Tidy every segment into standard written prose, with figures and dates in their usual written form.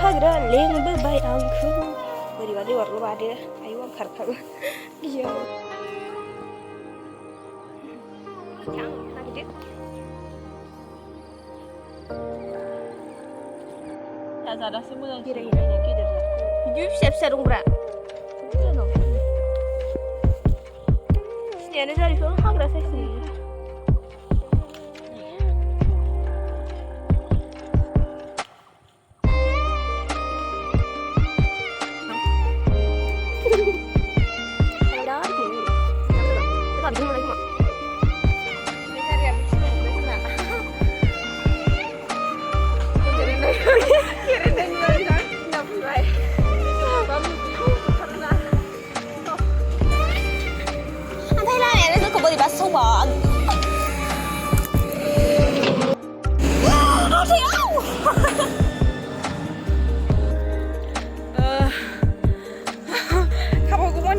हाग्रा लेंबोबाय आंखौ बोरैबा लेवारल' बादो आयौ आं खारखागोन गियो थां नागिरदो जाजारासो मोजां बेरायहैनायनि गेदेर बिदि फिसा फिसा दंब्रा सिनायानो जारिखौ हाग्रा साइसनि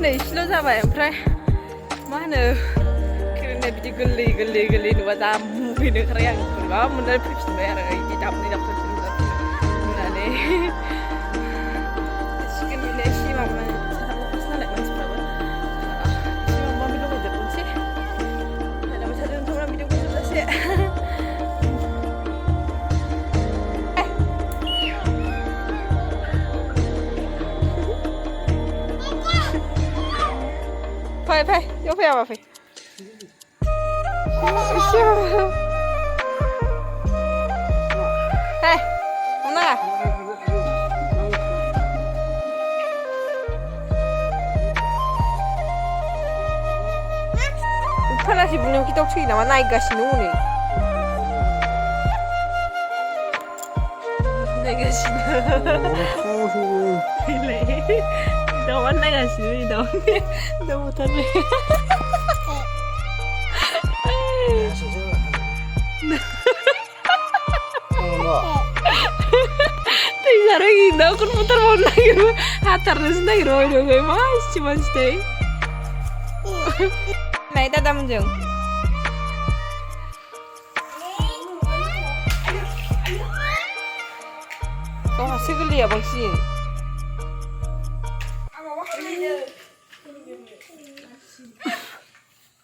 एसेल' जाबाय ओमफ्राय मा होनो खेरेन्दाय बिदि गोरलै नुबा जा मुगैनो ओंखारबाय आं बोरैबा मोननानै फैफिनबाय आरो बिदि दाबनै दाबथामसो नुनानै सिकेन बिलाइ एसे माबानानै साथामल'सो नालाय मानसिफ्राबो एसे माबा माबि लगायदेरनोसै नायलांबाय थादो नोंथांमोना भिडिअखौ जोबजासे fai fai yo fai apa fai hei mana 파나시 분명 기떡치기 나와 나이가시는 오네 나이가시는 너 만나가시는 너 못하네 사랑이 나 그걸 못할 못 나기로 하타를 쓴다기로 이러고 맛있지 맛있대 나이 다다 문정 와 스글리야 방신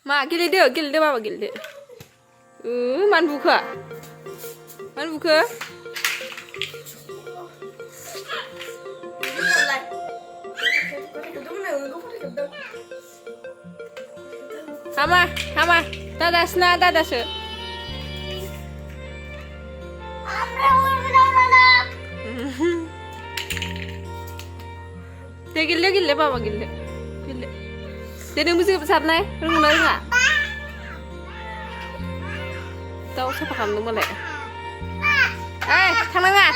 마 길리드 봐봐 길리드 만 부카 Hama dadas gille baba gille Dede musik besar nih, rumah nggak? Tahu siapa kamu mulai? Thằng nggak?